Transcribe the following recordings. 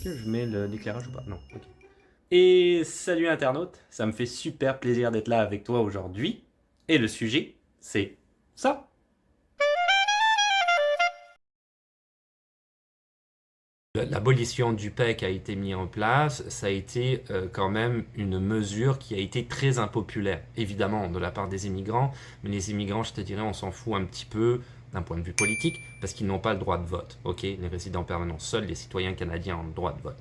que je mets l'éclairage ou pas? Non, ok. Et salut internaute, ça me fait super plaisir d'être là avec toi aujourd'hui. Et le sujet, c'est ça. L'abolition du PEC a été mise en place, ça a été quand même une mesure qui a été très impopulaire, évidemment de la part des immigrants, mais les immigrants, je te dirais, on s'en fout un petit peu d'un point de vue politique, parce qu'ils n'ont pas le droit de vote, ok? Les résidents permanents, seuls les citoyens canadiens ont le droit de vote.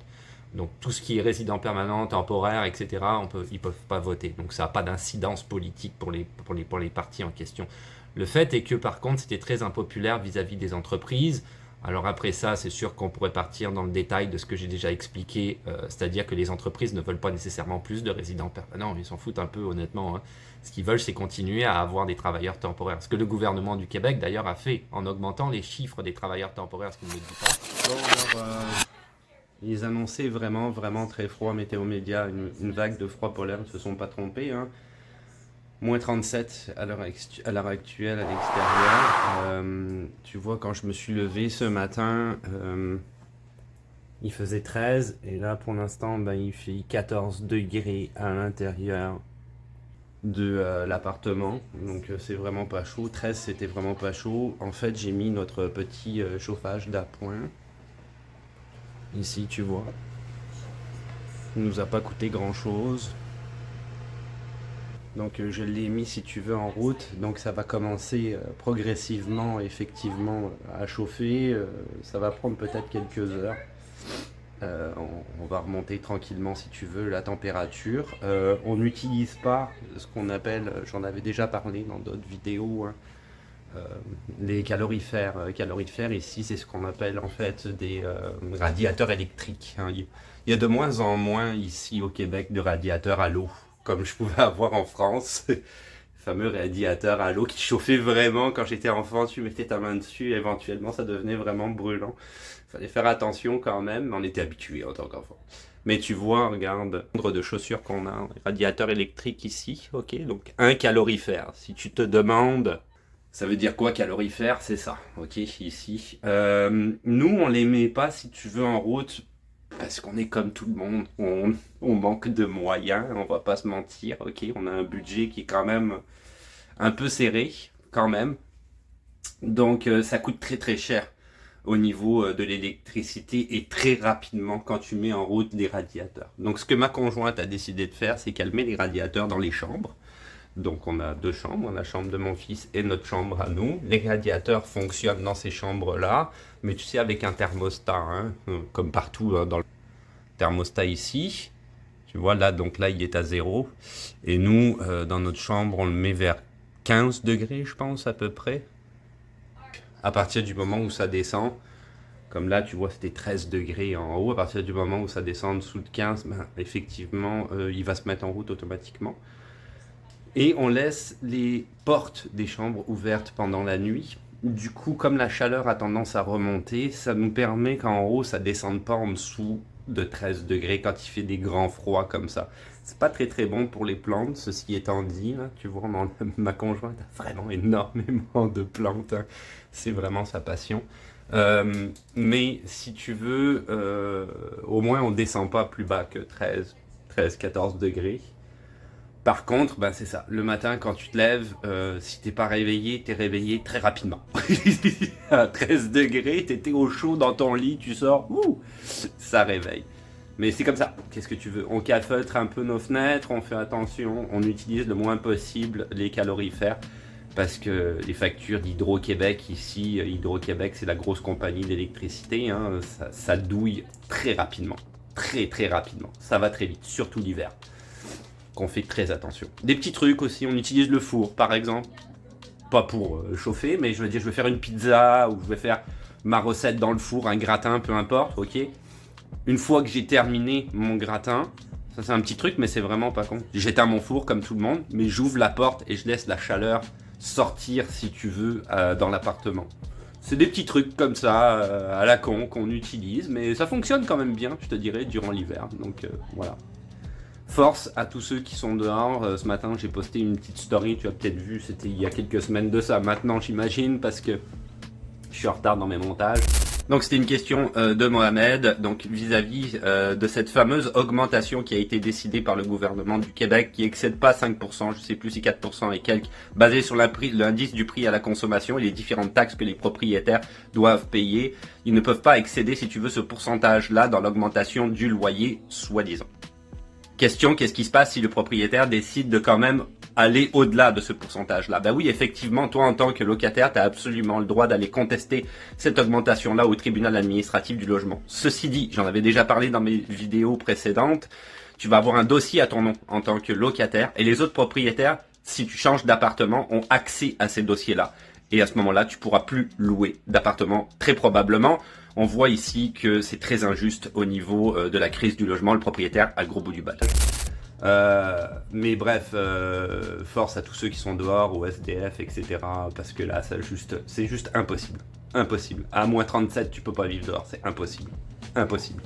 Donc tout ce qui est résident permanent, temporaire, etc., ils ne peuvent pas voter. Donc ça n'a pas d'incidence politique pour les partis en question. Le fait est que par contre, c'était très impopulaire vis-à-vis des entreprises. Alors après ça, c'est sûr qu'on pourrait partir dans le détail de ce que j'ai déjà expliqué, c'est-à-dire que les entreprises ne veulent pas nécessairement plus de résidents permanents, ils s'en foutent un peu honnêtement. Hein. Ce qu'ils veulent, c'est continuer à avoir des travailleurs temporaires. Ce que le gouvernement du Québec d'ailleurs a fait en augmentant les chiffres des travailleurs temporaires, ce qu'il ne dit pas. Bon, alors, ils annonçaient vraiment, vraiment très froid, Météo Média, une vague de froid polaire, ils ne se sont pas trompés. Hein. Moins 37 à l'heure actuelle à l'extérieur. Tu vois, quand je me suis levé ce matin, il faisait 13. Et là, pour l'instant, il fait 14 degrés à l'intérieur de l'appartement. Donc, c'est vraiment pas chaud. 13, c'était vraiment pas chaud. En fait, j'ai mis notre petit chauffage d'appoint. Ici, tu vois. Il nous a pas coûté grand-chose. Donc je l'ai mis si tu veux en route, donc ça va commencer progressivement effectivement à chauffer, ça va prendre peut-être quelques heures. On va remonter tranquillement si tu veux la température. On n'utilise pas ce qu'on appelle, j'en avais déjà parlé dans d'autres vidéos, hein, les calorifères. Calorifères ici c'est ce qu'on appelle en fait des radiateurs électriques. Hein. Il y a de moins en moins ici au Québec de radiateurs à l'eau, comme je pouvais avoir en France. Le fameux radiateur à l'eau qui chauffait vraiment quand j'étais enfant, tu mettais ta main dessus, et éventuellement ça devenait vraiment brûlant. Il fallait faire attention quand même, on était habitué en tant qu'enfant. Mais tu vois, regarde, le nombre de chaussures qu'on a, un radiateur électrique ici, ok, donc un calorifère. Si tu te demandes, ça veut dire quoi calorifère? C'est ça, ok, ici. Nous, on les met pas, si tu veux, en route, parce qu'on est comme tout le monde, on manque de moyens, on va pas se mentir, ok, on a un budget qui est quand même un peu serré, quand même, donc ça coûte très très cher au niveau de l'électricité et très rapidement quand tu mets en route des radiateurs. Donc ce que ma conjointe a décidé de faire, c'est qu'elle met les radiateurs dans les chambres. Donc on a deux chambres, la chambre de mon fils et notre chambre à nous. Les radiateurs fonctionnent dans ces chambres-là, mais tu sais avec un thermostat, hein, comme partout dans le thermostat ici. Tu vois là, donc là il est à 0. Et nous, dans notre chambre, on le met vers 15 degrés, je pense à peu près. À partir du moment où ça descend, comme là tu vois c'était 13 degrés en haut, à partir du moment où ça descend en dessous de 15, effectivement il va se mettre en route automatiquement. Et on laisse les portes des chambres ouvertes pendant la nuit. Du coup, comme la chaleur a tendance à remonter, ça nous permet qu'en haut, ça ne descende pas en dessous de 13 degrés quand il fait des grands froids comme ça. C'est pas très très bon pour les plantes, ceci étant dit. Là, tu vois, ma conjointe a vraiment énormément de plantes. Hein. C'est vraiment sa passion. Mais si tu veux, au moins on ne descend pas plus bas que 13-14 degrés. Par contre, c'est ça. Le matin, quand tu te lèves, si t'es pas réveillé, t'es réveillé très rapidement. À 13 degrés, t'étais au chaud dans ton lit, tu sors, ça réveille. Mais c'est comme ça. Qu'est-ce que tu veux? On calfeutre un peu nos fenêtres, on fait attention, on utilise le moins possible les calorifères. Parce que les factures d'Hydro-Québec ici, Hydro-Québec c'est la grosse compagnie d'électricité, hein, ça douille très rapidement. Très très rapidement. Ça va très vite, surtout l'hiver. Qu'on fait très attention. Des petits trucs aussi, on utilise le four par exemple, pas pour chauffer, mais je veux dire, je vais faire une pizza ou je vais faire ma recette dans le four, un gratin, peu importe, ok. Une fois que j'ai terminé mon gratin, ça c'est un petit truc, mais c'est vraiment pas con. J'éteins mon four comme tout le monde, mais j'ouvre la porte et je laisse la chaleur sortir, si tu veux, dans l'appartement. C'est des petits trucs comme ça, à la con, qu'on utilise, mais ça fonctionne quand même bien, je te dirais, durant l'hiver. Donc voilà. Force à tous ceux qui sont dehors. Ce matin, j'ai posté une petite story, tu as peut-être vu, c'était il y a quelques semaines de ça. Maintenant, j'imagine, parce que je suis en retard dans mes montages. Donc c'était une question de Mohamed, donc vis-à-vis de cette fameuse augmentation qui a été décidée par le gouvernement du Québec, qui excède pas 5%, je sais plus si 4% et quelques, basé sur l'indice du prix à la consommation et les différentes taxes que les propriétaires doivent payer. Ils ne peuvent pas excéder, si tu veux, ce pourcentage-là dans l'augmentation du loyer, soi-disant. Question, qu'est-ce qui se passe si le propriétaire décide de quand même aller au-delà de ce pourcentage-là? Ben oui, effectivement, toi en tant que locataire, tu as absolument le droit d'aller contester cette augmentation-là au tribunal administratif du logement. Ceci dit, j'en avais déjà parlé dans mes vidéos précédentes, tu vas avoir un dossier à ton nom en tant que locataire et les autres propriétaires, si tu changes d'appartement, ont accès à ces dossiers-là. Et à ce moment-là, tu pourras plus louer d'appartement, très probablement. On voit ici que c'est très injuste au niveau de la crise du logement. Le propriétaire a le gros bout du bâton. Mais bref, force à tous ceux qui sont dehors, au SDF, etc. Parce que là, c'est juste impossible. Impossible. À moins 37, tu peux pas vivre dehors. C'est impossible. Impossible.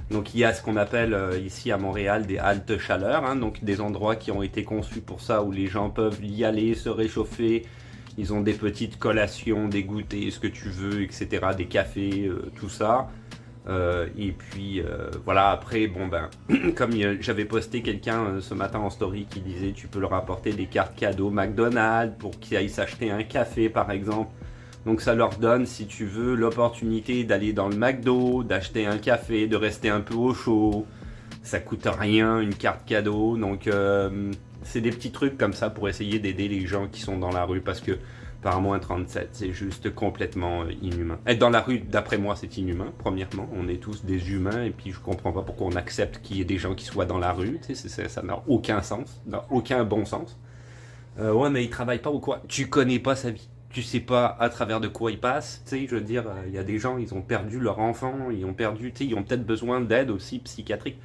Donc il y a ce qu'on appelle ici à Montréal des haltes chaleur, hein, donc des endroits qui ont été conçus pour ça, où les gens peuvent y aller, se réchauffer. Ils ont des petites collations, des goûters, ce que tu veux, etc. Des cafés, tout ça. Et puis voilà, après, bon ben, comme j'avais posté quelqu'un ce matin en story qui disait tu peux leur apporter des cartes cadeaux McDonald's pour qu'ils aillent s'acheter un café par exemple. Donc ça leur donne, si tu veux, l'opportunité d'aller dans le McDo, d'acheter un café, de rester un peu au chaud. Ça coûte rien, une carte cadeau, donc c'est des petits trucs comme ça pour essayer d'aider les gens qui sont dans la rue parce que par moins 37, c'est juste complètement inhumain. Être dans la rue, d'après moi, c'est inhumain, premièrement. On est tous des humains et puis je comprends pas pourquoi on accepte qu'il y ait des gens qui soient dans la rue. Tu sais, ça n'a aucun sens, n'a aucun bon sens. Ouais, mais il travaille pas ou quoi? Tu connais pas sa vie. Tu sais pas à travers de quoi il passe. Tu sais, je veux dire, il y a des gens, ils ont perdu leur enfant, ils ont peut-être besoin d'aide aussi psychiatrique.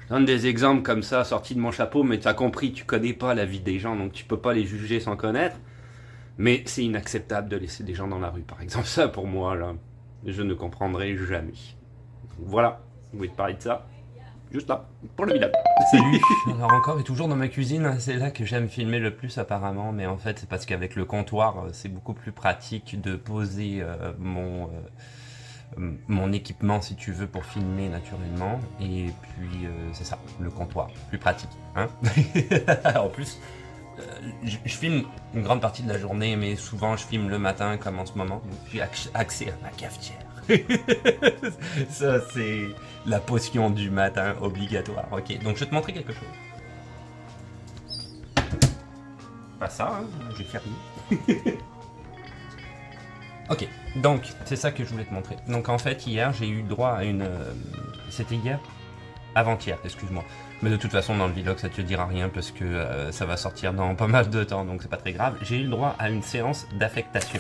Je donne des exemples comme ça, sortis de mon chapeau, mais tu as compris, tu connais pas la vie des gens, donc tu peux pas les juger sans connaître. Mais c'est inacceptable de laisser des gens dans la rue, par exemple. Ça, pour moi, là, je ne comprendrai jamais. Voilà, je voulais te parler de ça. Juste là, pour le vidéo. Salut. Alors encore et toujours dans ma cuisine, c'est là que j'aime filmer le plus apparemment, mais en fait c'est parce qu'avec le comptoir, c'est beaucoup plus pratique de poser mon équipement si tu veux pour filmer naturellement, et puis c'est ça, le comptoir, plus pratique, hein. En plus, je filme une grande partie de la journée, mais souvent je filme le matin comme en ce moment, donc j'ai accès à ma cafetière. Ça c'est la potion du matin obligatoire. Ok, donc je vais te montrer quelque chose. Pas ça, hein, j'ai fermé. Ok, donc c'est ça que je voulais te montrer. Donc en fait hier j'ai eu droit à une... C'était hier? Avant-hier, excuse-moi. Mais de toute façon dans le vlog ça te dira rien parce que ça va sortir dans pas mal de temps, donc c'est pas très grave. J'ai eu le droit à une séance d'affectation.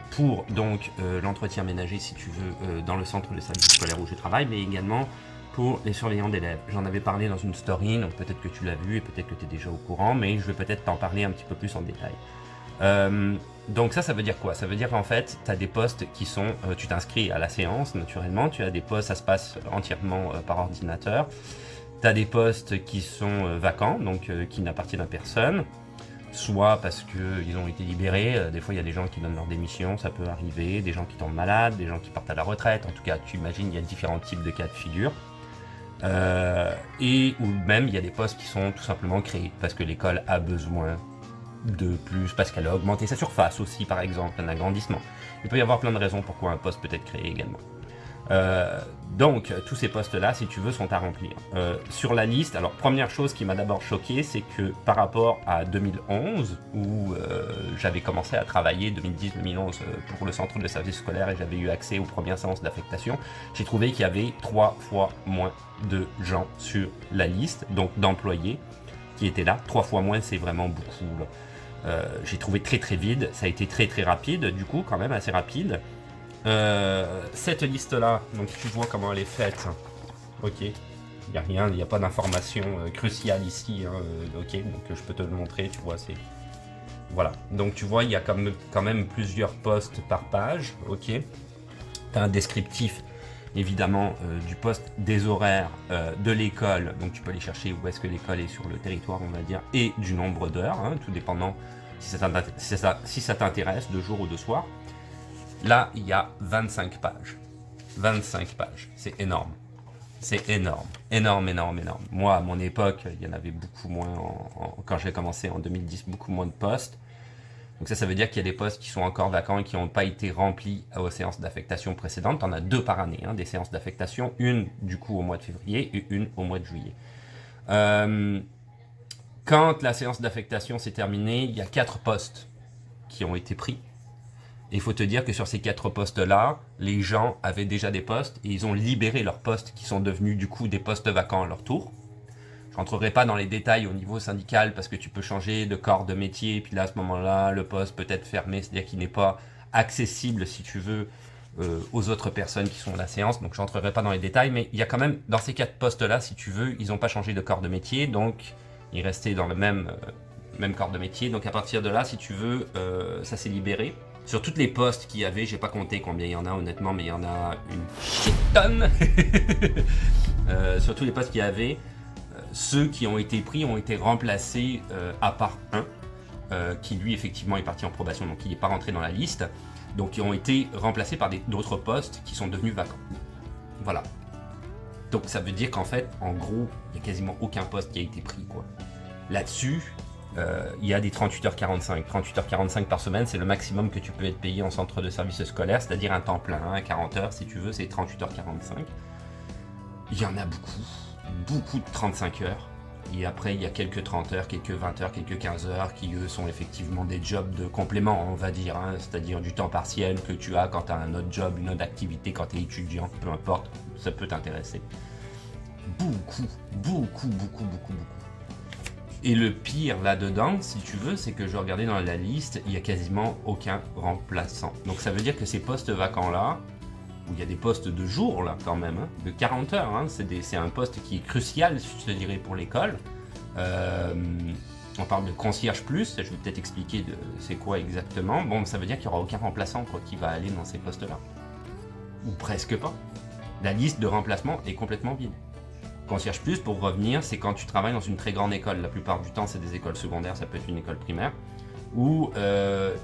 Pour donc l'entretien ménager si tu veux dans le centre de service scolaire où je travaille, mais également pour les surveillants d'élèves. J'en avais parlé dans une story, donc peut-être que tu l'as vu et peut-être que tu es déjà au courant, mais je vais peut-être t'en parler un petit peu plus en détail. Donc ça veut dire quoi? Ça veut dire qu'en fait, tu as des postes qui sont... tu t'inscris à la séance, naturellement, tu as des postes, ça se passe entièrement par ordinateur. Tu as des postes qui sont vacants, donc qui n'appartiennent à personne. Soit parce qu'ils ont été libérés, des fois il y a des gens qui donnent leur démission, ça peut arriver, des gens qui tombent malades, des gens qui partent à la retraite, en tout cas tu imagines il y a différents types de cas de figure. Et ou même il y a des postes qui sont tout simplement créés, parce que l'école a besoin de plus, parce qu'elle a augmenté sa surface aussi par exemple, un agrandissement. Il peut y avoir plein de raisons pourquoi un poste peut être créé également. Donc tous ces postes là si tu veux sont à remplir sur la liste. Alors première chose qui m'a d'abord choqué, c'est que par rapport à 2011 où j'avais commencé à travailler 2010-2011 pour le centre de service scolaire et j'avais eu accès aux premières séances d'affectation, j'ai trouvé qu'il y avait 3 fois moins de gens sur la liste, donc d'employés qui étaient là. 3 fois moins, c'est vraiment beaucoup là. J'ai trouvé très très vide, ça a été très très rapide, du coup quand même assez rapide. Cette liste là, donc tu vois comment elle est faite. Ok, il n'y a rien, il n'y a pas d'information cruciale ici, hein. Ok, donc je peux te le montrer, tu vois, c'est... Voilà, donc tu vois, il y a quand même plusieurs postes par page, ok. Tu as un descriptif, évidemment, du poste, des horaires, de l'école, donc tu peux aller chercher où est-ce que l'école est sur le territoire, on va dire, et du nombre d'heures, hein, tout dépendant si ça t'intéresse, de jour ou de soir. Là, il y a 25 pages. 25 pages, c'est énorme. C'est énorme, énorme, énorme, énorme. Moi, à mon époque, il y en avait beaucoup moins, quand j'ai commencé en 2010, beaucoup moins de postes. Donc ça veut dire qu'il y a des postes qui sont encore vacants et qui n'ont pas été remplis aux séances d'affectation précédentes. On a 2 par année, hein, des séances d'affectation, une du coup au mois de février et une au mois de juillet. Quand la séance d'affectation s'est terminée, il y a 4 postes qui ont été pris. Et il faut te dire que sur ces 4 postes-là, les gens avaient déjà des postes et ils ont libéré leurs postes qui sont devenus du coup des postes vacants à leur tour. Je rentrerai pas dans les détails au niveau syndical parce que tu peux changer de corps de métier et puis là à ce moment-là, le poste peut être fermé, c'est-à-dire qu'il n'est pas accessible si tu veux aux autres personnes qui sont à la séance. Donc je rentrerai pas dans les détails, mais il y a quand même dans ces 4 postes-là, si tu veux, ils n'ont pas changé de corps de métier, donc ils restaient dans le même corps de métier. Donc à partir de là, si tu veux, ça s'est libéré. Sur toutes les postes qu'il y avait, j'ai pas compté combien il y en a honnêtement, mais il y en a une shit tonne. Sur tous les postes qu'il y avait, ceux qui ont été pris ont été remplacés à part un, qui lui effectivement est parti en probation, donc il n'est pas rentré dans la liste. Donc ils ont été remplacés par d'autres postes qui sont devenus vacants. Voilà. Donc ça veut dire qu'en fait, en gros, il n'y a quasiment aucun poste qui a été pris, quoi. Là-dessus, il y a des 38h45. 38h45 par semaine, c'est le maximum que tu peux être payé en centre de service scolaire, c'est-à-dire un temps plein, hein, 40 heures si tu veux, c'est 38h45. Il y en a beaucoup de 35 heures. Et après, il y a quelques 30 heures, quelques 20 heures, quelques 15 heures qui, eux, sont effectivement des jobs de complément, on va dire, hein, c'est-à-dire du temps partiel que tu as quand tu as un autre job, une autre activité, quand tu es étudiant, peu importe, ça peut t'intéresser. Beaucoup. Et le pire là-dedans, si tu veux, c'est que je regardais dans la liste, il n'y a quasiment aucun remplaçant. Donc ça veut dire que ces postes vacants-là, où il y a des postes de jour là quand même, hein, de 40 heures, hein, c'est un poste qui est crucial, je te dirais, pour l'école. On parle de concierge plus, je vais peut-être expliquer c'est quoi exactement. Bon, ça veut dire qu'il n'y aura aucun remplaçant quoi, qui va aller dans ces postes-là. Ou presque pas. La liste de remplacement est complètement vide. Concierge plus, pour revenir, c'est quand tu travailles dans une très grande école. La plupart du temps, c'est des écoles secondaires, ça peut être une école primaire, où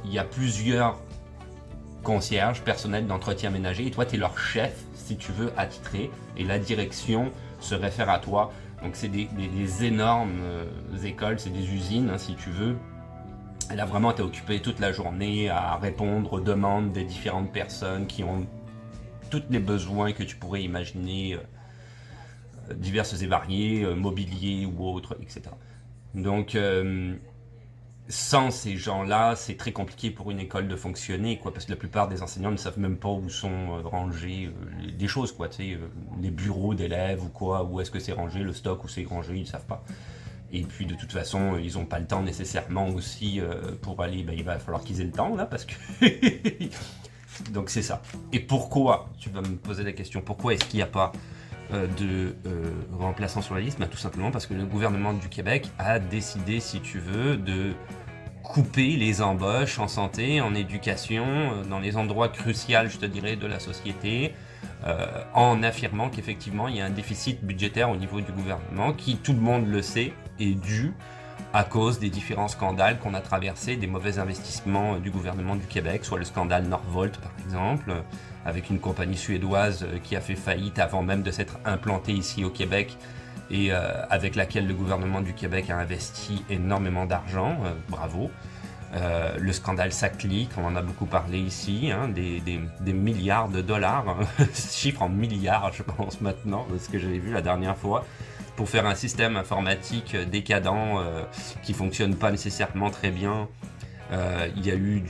il y a plusieurs concierges, personnel d'entretien ménager, et toi, tu es leur chef, si tu veux, attitré, et la direction se réfère à toi. Donc, c'est des énormes écoles, c'est des usines, hein, si tu veux. Et là, vraiment, tu es occupé toute la journée à répondre aux demandes des différentes personnes qui ont tous les besoins que tu pourrais imaginer, diverses et variées, mobilier ou autres, etc. Donc, sans ces gens-là, c'est très compliqué pour une école de fonctionner, quoi, parce que la plupart des enseignants ne savent même pas où sont rangées des choses, quoi, tu sais, les bureaux d'élèves ou quoi, où est-ce que c'est rangé, le stock, où c'est rangé, ils ne savent pas. Et puis de toute façon, ils n'ont pas le temps nécessairement aussi pour aller, il va falloir qu'ils aient le temps là, parce que... Donc c'est ça. Et pourquoi, tu vas me poser la question, pourquoi est-ce qu'il n'y a pas de remplaçants sur la liste? Tout simplement parce que le gouvernement du Québec a décidé, si tu veux, de couper les embauches en santé, en éducation, dans les endroits cruciaux, je te dirais, de la société, en affirmant qu'effectivement il y a un déficit budgétaire au niveau du gouvernement qui, tout le monde le sait, est dû à cause des différents scandales qu'on a traversés, des mauvais investissements du gouvernement du Québec, soit le scandale Northvolt par exemple, avec une compagnie suédoise qui a fait faillite avant même de s'être implantée ici au Québec et avec laquelle le gouvernement du Québec a investi énormément d'argent, bravo. Le scandale Saclay, on en a beaucoup parlé ici, hein, des milliards de dollars, hein, chiffre en milliards je pense maintenant, de ce que j'avais vu la dernière fois, pour faire un système informatique décadent qui fonctionne pas nécessairement très bien. Il y a eu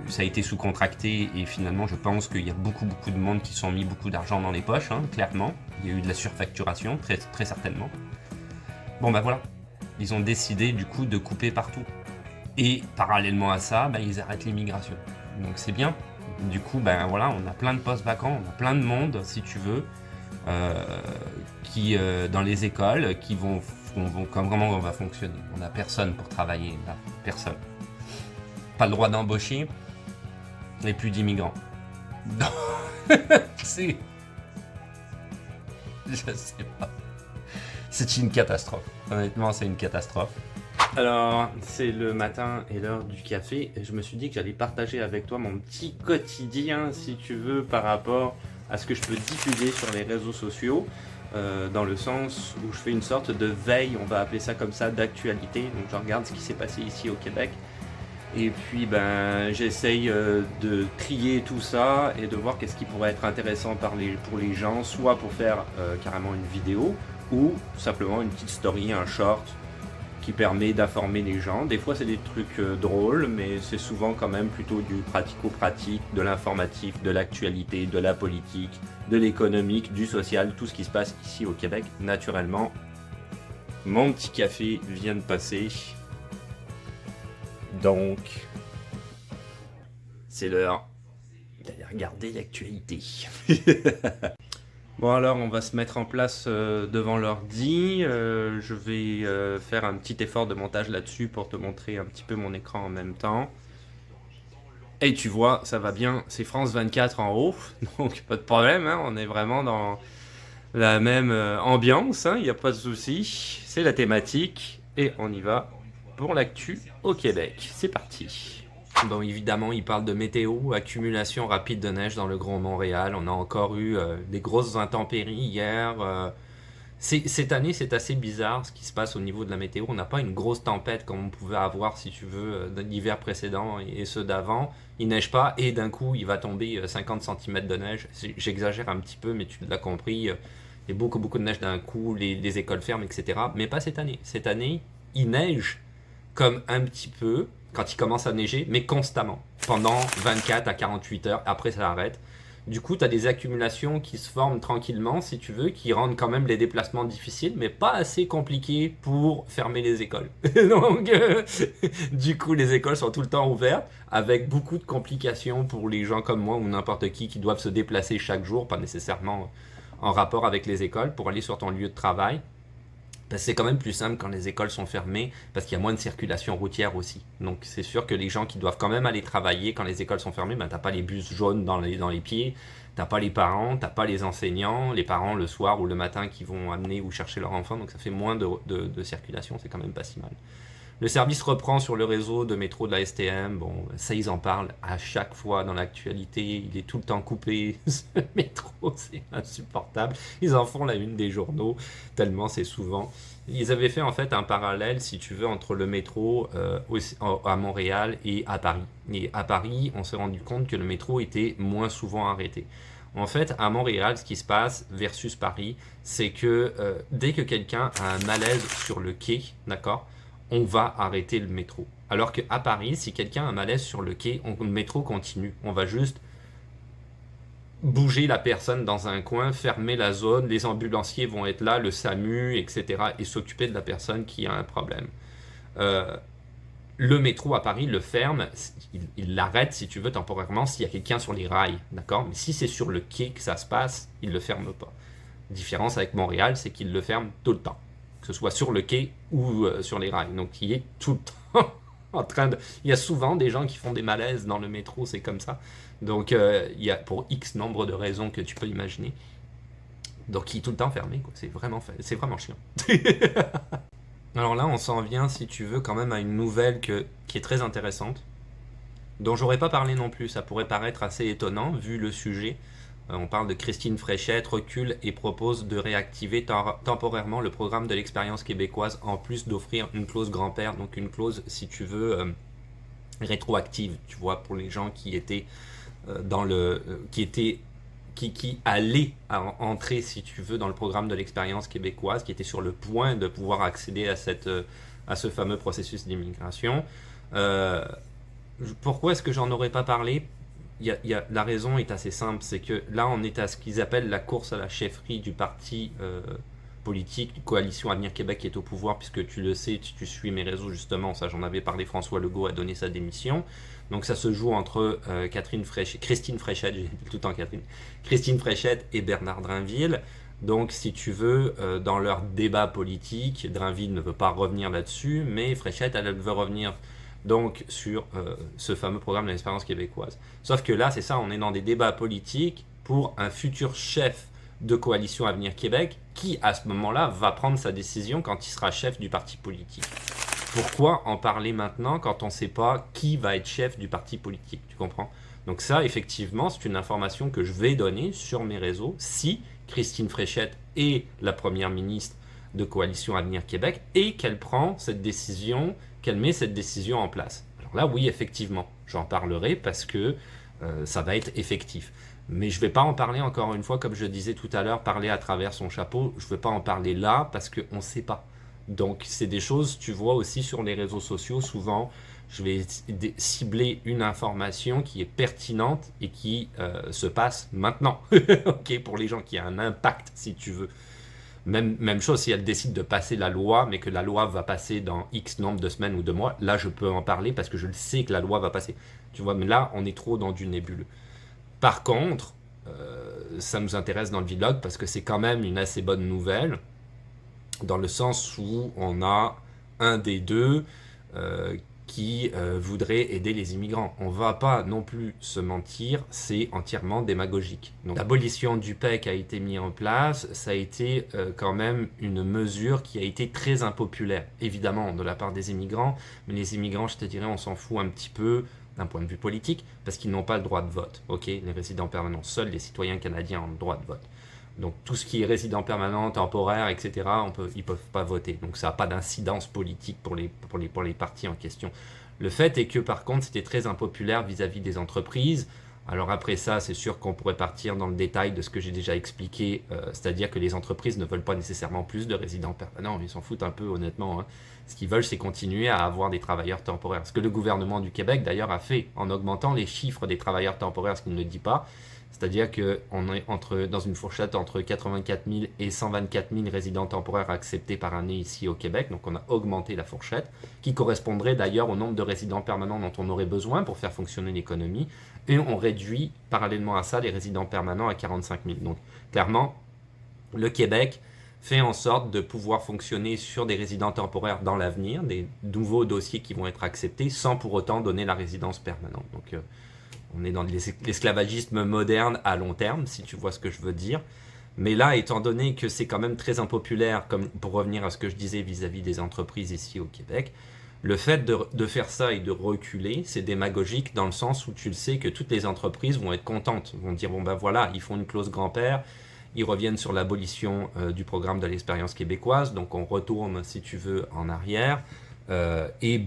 ça a été sous-contracté et finalement je pense qu'il y a beaucoup de monde qui se sont mis beaucoup d'argent dans les poches, hein, clairement. Il y a eu de la surfacturation, très, très certainement. Bon voilà, ils ont décidé du coup de couper partout. Et parallèlement à ça, ils arrêtent l'immigration. Donc c'est bien. Du coup, voilà, on a plein de postes vacants, on a plein de monde, si tu veux, qui dans les écoles, qui vont comment on va fonctionner. On n'a personne pour travailler, là, personne. Pas le droit d'embaucher, et plus d'immigrants. C'est... Je sais pas. C'est une catastrophe. Honnêtement, c'est une catastrophe. Alors, c'est le matin et l'heure du café, et je me suis dit que j'allais partager avec toi mon petit quotidien, si tu veux, par rapport à ce que je peux diffuser sur les réseaux sociaux, dans le sens où je fais une sorte de veille, on va appeler ça comme ça, d'actualité. Donc je regarde ce qui s'est passé ici au Québec, et puis j'essaye de trier tout ça et de voir qu'est-ce qui pourrait être intéressant pour les gens, soit pour faire carrément une vidéo, ou simplement une petite story, un short, qui permet d'informer les gens. Des fois c'est des trucs drôles, mais c'est souvent quand même plutôt du pratico-pratique, de l'informatif, de l'actualité, de la politique, de l'économique, du social, tout ce qui se passe ici au Québec. Naturellement, mon petit café vient de passer, donc c'est l'heure d'aller regarder l'actualité. Bon, alors on va se mettre en place devant l'ordi. Je vais faire un petit effort de montage là-dessus pour te montrer un petit peu mon écran en même temps. Et tu vois, ça va bien, c'est France 24 en haut, donc pas de problème, hein, on est vraiment dans la même ambiance, il n'y a pas de souci. C'est la thématique et on y va pour l'actu au Québec. C'est parti. Bon, évidemment, il parle de météo, accumulation rapide de neige dans le Grand Montréal. On a encore eu des grosses intempéries hier. Cette année, c'est assez bizarre ce qui se passe au niveau de la météo. On n'a pas une grosse tempête comme on pouvait avoir, si tu veux, dans l'hiver précédent et ceux d'avant. Il neige pas et d'un coup, il va tomber 50 cm de neige. J'exagère un petit peu, mais tu l'as compris. Il y a beaucoup, beaucoup de neige d'un coup, les écoles ferment, etc. Mais pas cette année. Cette année, il neige comme un petit peu quand il commence à neiger, mais constamment, pendant 24 à 48 heures, après ça arrête. Du coup, tu as des accumulations qui se forment tranquillement, si tu veux, qui rendent quand même les déplacements difficiles, mais pas assez compliqués pour fermer les écoles. Donc, du coup, les écoles sont tout le temps ouvertes, avec beaucoup de complications pour les gens comme moi ou n'importe qui doivent se déplacer chaque jour, pas nécessairement en rapport avec les écoles, pour aller sur ton lieu de travail. Parce que c'est quand même plus simple quand les écoles sont fermées, parce qu'il y a moins de circulation routière aussi. Donc c'est sûr que les gens qui doivent quand même aller travailler quand les écoles sont fermées, t'as pas les bus jaunes dans les pieds, t'as pas les parents, t'as pas les enseignants, les parents le soir ou le matin qui vont amener ou chercher leur enfant, donc ça fait moins de circulation, c'est quand même pas si mal. Le service reprend sur le réseau de métro de la STM. Bon, ça, ils en parlent à chaque fois dans l'actualité. Il est tout le temps coupé. Ce métro, c'est insupportable. Ils en font la une des journaux, tellement c'est souvent. Ils avaient fait en fait un parallèle, si tu veux, entre le métro à Montréal et à Paris. Et à Paris, on s'est rendu compte que le métro était moins souvent arrêté. En fait, à Montréal, ce qui se passe versus Paris, c'est que dès que quelqu'un a un malaise sur le quai, d'accord, on va arrêter le métro. Alors qu'à Paris, si quelqu'un a un malaise sur le quai, le métro continue. On va juste bouger la personne dans un coin, fermer la zone, les ambulanciers vont être là, le SAMU, etc. et s'occuper de la personne qui a un problème. Le métro à Paris le ferme, il l'arrête si tu veux temporairement s'il y a quelqu'un sur les rails, d'accord? Mais si c'est sur le quai que ça se passe, il le ferme pas. La différence avec Montréal, c'est qu'il le ferme tout le temps, que ce soit sur le quai ou sur les rails. Donc il est tout le temps en train de... Il y a souvent des gens qui font des malaises dans le métro, c'est comme ça. Donc il y a pour X nombre de raisons que tu peux imaginer. Donc il est tout le temps fermé, quoi. C'est vraiment chiant. Alors là, on s'en vient, si tu veux, quand même à une nouvelle qui est très intéressante, dont j'aurais pas parlé non plus. Ça pourrait paraître assez étonnant, vu le sujet. On parle de Christine Fréchette, recule et propose de réactiver temporairement le programme de l'expérience québécoise, en plus d'offrir une clause grand-père, donc une clause, si tu veux, rétroactive, tu vois, pour les gens qui étaient qui allaient entrer, si tu veux, dans le programme de l'expérience québécoise, qui étaient sur le point de pouvoir accéder à ce fameux processus d'immigration. Pourquoi est-ce que j'en aurais pas parlé? La raison est assez simple, c'est que là on est à ce qu'ils appellent la course à la chefferie du parti politique, Coalition Avenir Québec qui est au pouvoir, puisque tu le sais, tu suis mes réseaux justement, ça j'en avais parlé, François Legault a donné sa démission. Donc ça se joue entre Christine Fréchette, j'ai tout le temps Catherine, Christine Fréchette et Bernard Drinville. Donc si tu veux, dans leur débat politique, Drinville ne veut pas revenir là-dessus, mais Fréchette elle veut revenir donc sur ce fameux programme de l'expérience québécoise. Sauf que là, c'est ça, on est dans des débats politiques pour un futur chef de Coalition Avenir Québec qui, à ce moment-là, va prendre sa décision quand il sera chef du parti politique. Pourquoi en parler maintenant quand on ne sait pas qui va être chef du parti politique, tu comprends? Donc ça, effectivement, c'est une information que je vais donner sur mes réseaux si Christine Fréchette est la première ministre de Coalition Avenir Québec et qu'elle prend cette décision, qu'elle met cette décision en place. Alors là, oui, effectivement, j'en parlerai parce que ça va être effectif. Mais je ne vais pas en parler encore une fois, comme je disais tout à l'heure, parler à travers son chapeau. Je ne vais pas en parler là parce qu'on ne sait pas. Donc c'est des choses, tu vois aussi sur les réseaux sociaux, souvent je vais cibler une information qui est pertinente et qui se passe maintenant. Ok, pour les gens qui a un impact, si tu veux. Même chose si elle décide de passer la loi, mais que la loi va passer dans X nombre de semaines ou de mois, là je peux en parler parce que je le sais que la loi va passer. Tu vois, mais là on est trop dans du nébuleux. Par contre, ça nous intéresse dans le vlog parce que c'est quand même une assez bonne nouvelle, dans le sens où on a un des deux qui voudrait aider les immigrants. On va pas non plus se mentir, c'est entièrement démagogique. Donc l'abolition du PEC a été mise en place, ça a été quand même une mesure qui a été très impopulaire, évidemment de la part des immigrants, mais les immigrants, je te dirais, on s'en fout un petit peu d'un point de vue politique, parce qu'ils n'ont pas le droit de vote. Ok, les résidents permanents, seuls les citoyens canadiens ont le droit de vote. Donc tout ce qui est résident permanent, temporaire, etc., ils ne peuvent pas voter. Donc ça n'a pas d'incidence politique pour les partis en question. Le fait est que par contre c'était très impopulaire vis-à-vis des entreprises. Alors après ça, c'est sûr qu'on pourrait partir dans le détail de ce que j'ai déjà expliqué, c'est-à-dire que les entreprises ne veulent pas nécessairement plus de résidents permanents, ils s'en foutent un peu honnêtement. Hein. Ce qu'ils veulent, c'est continuer à avoir des travailleurs temporaires. Ce que le gouvernement du Québec d'ailleurs a fait en augmentant les chiffres des travailleurs temporaires, ce qu'il ne dit pas. C'est-à-dire qu'on est dans une fourchette entre 84 000 et 124 000 résidents temporaires acceptés par année ici au Québec. Donc on a augmenté la fourchette, qui correspondrait d'ailleurs au nombre de résidents permanents dont on aurait besoin pour faire fonctionner l'économie. Et on réduit parallèlement à ça les résidents permanents à 45 000. Donc clairement, le Québec fait en sorte de pouvoir fonctionner sur des résidents temporaires dans l'avenir, des nouveaux dossiers qui vont être acceptés, sans pour autant donner la résidence permanente. Donc on est dans l'esclavagisme moderne à long terme, si tu vois ce que je veux dire. Mais là, étant donné que c'est quand même très impopulaire, comme pour revenir à ce que je disais vis-à-vis des entreprises ici au Québec, le fait de faire ça et de reculer, c'est démagogique dans le sens où tu le sais que toutes les entreprises vont être contentes, vont dire bon ben voilà, ils font une clause grand-père, ils reviennent sur l'abolition du programme de l'expérience québécoise, donc on retourne, si tu veux, en arrière. Et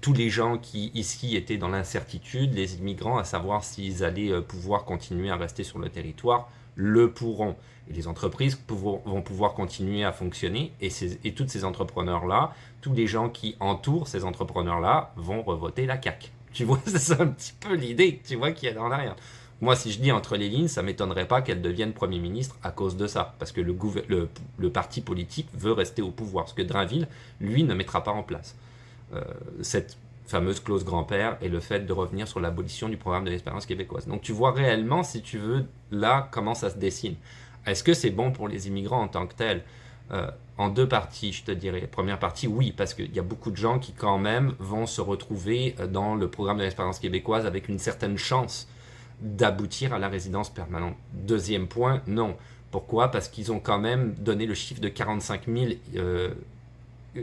tous les gens qui ici étaient dans l'incertitude, les immigrants, à savoir s'ils allaient pouvoir continuer à rester sur le territoire, le pourront. Et les entreprises vont pouvoir continuer à fonctionner. Et tous ces entrepreneurs-là, tous les gens qui entourent ces entrepreneurs-là vont revoter la CAQ. Tu vois, c'est un petit peu l'idée, tu vois, qu'il y a dans l'arrière. Moi, si je dis entre les lignes, ça ne m'étonnerait pas qu'elle devienne Premier ministre à cause de ça. Parce que le parti politique veut rester au pouvoir. Ce que Drainville, lui, ne mettra pas en place. Cette fameuse clause grand-père et le fait de revenir sur l'abolition du programme de l'expérience québécoise. Donc tu vois réellement, si tu veux, là, comment ça se dessine. Est-ce que c'est bon pour les immigrants en tant que tels en deux parties, je te dirais. Première partie, oui, parce qu'il y a beaucoup de gens qui, quand même, vont se retrouver dans le programme de l'expérience québécoise avec une certaine chance d'aboutir à la résidence permanente. Deuxième point, non. Pourquoi? Parce qu'ils ont quand même donné le chiffre de 45 000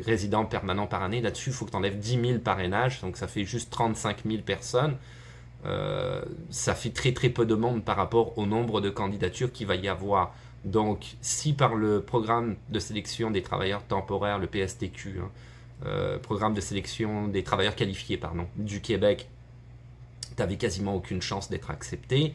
résidents permanents par année. Là-dessus, il faut que tu enlèves 10 000 parrainages, donc ça fait juste 35 000 personnes. Ça fait très très peu de monde par rapport au nombre de candidatures qu'il va y avoir. Donc, si par le programme de sélection des travailleurs temporaires, le PSTQ, programme de sélection des travailleurs qualifiés, pardon, du Québec, tu n'avais quasiment aucune chance d'être accepté,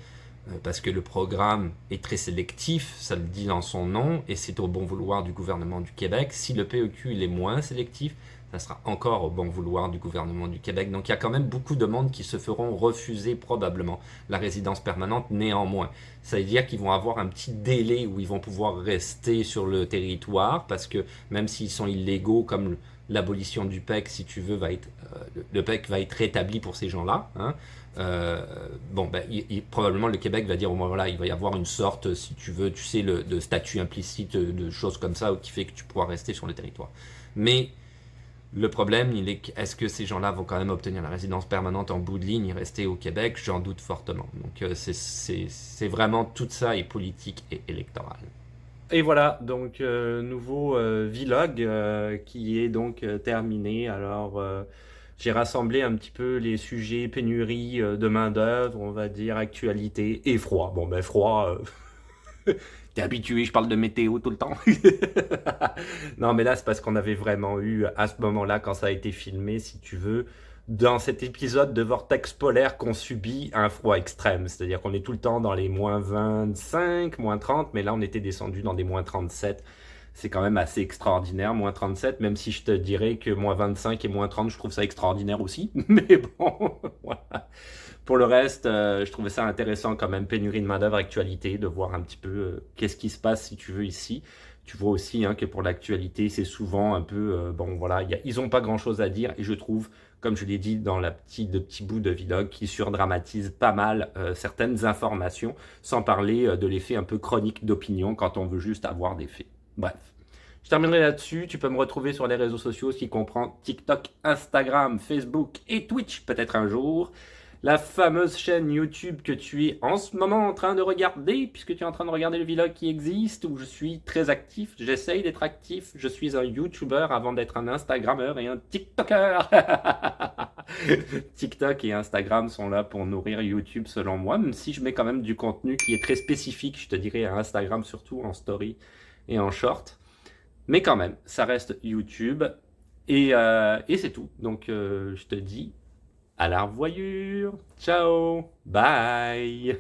parce que le programme est très sélectif, ça le dit dans son nom, et c'est au bon vouloir du gouvernement du Québec. Si le PEQ il est moins sélectif, ça sera encore au bon vouloir du gouvernement du Québec. Donc il y a quand même beaucoup de monde qui se feront refuser probablement la résidence permanente néanmoins. Ça veut dire qu'ils vont avoir un petit délai où ils vont pouvoir rester sur le territoire, parce que même s'ils sont illégaux, comme l'abolition du PEC, si tu veux, le PEC va être rétabli pour ces gens-là. Hein. Probablement le Québec va dire au moins voilà, il va y avoir une sorte, si tu veux, tu sais, de statut implicite, de choses comme ça, qui fait que tu pourras rester sur le territoire. Mais le problème, il est est-ce que ces gens-là vont quand même obtenir la résidence permanente en bout de ligne et rester au Québec? J'en doute fortement. Donc c'est vraiment tout ça est politique et électoral. Et voilà, donc nouveau vlog qui est donc terminé. Alors j'ai rassemblé un petit peu les sujets pénurie de main-d'œuvre, on va dire actualité et froid. Bon ben froid, t'es habitué, je parle de météo tout le temps. Non, mais là, c'est parce qu'on avait vraiment eu, à ce moment-là, quand ça a été filmé, si tu veux, dans cet épisode de vortex polaire qu'on subit un froid extrême. C'est-à-dire qu'on est tout le temps dans les moins 25, moins 30, mais là, on était descendu dans des moins 37. C'est quand même assez extraordinaire, moins 37, même si je te dirais que moins 25 et moins 30, je trouve ça extraordinaire aussi. Mais bon, voilà. Pour le reste, je trouvais ça intéressant quand même, pénurie de main-d'œuvre, actualité, de voir un petit peu qu'est-ce qui se passe si tu veux ici. Tu vois aussi hein, que pour l'actualité, c'est souvent un peu, bon voilà, ils n'ont pas grand-chose à dire et je trouve, comme je l'ai dit dans le petit bout de vlog, qui surdramatise pas mal certaines informations, sans parler de l'effet un peu chronique d'opinion quand on veut juste avoir des faits. Bref. Je terminerai là-dessus. Tu peux me retrouver sur les réseaux sociaux, ce qui comprend TikTok, Instagram, Facebook et Twitch, peut-être un jour. La fameuse chaîne YouTube que tu es en ce moment en train de regarder, puisque tu es en train de regarder le vlog qui existe, où je suis très actif, j'essaye d'être actif, je suis un YouTuber avant d'être un Instagrammeur et un TikToker. TikTok et Instagram sont là pour nourrir YouTube selon moi, même si je mets quand même du contenu qui est très spécifique, je te dirais à Instagram surtout en story et en short. Mais quand même, ça reste YouTube et c'est tout. Donc je te dis à la revoyure. Ciao. Bye.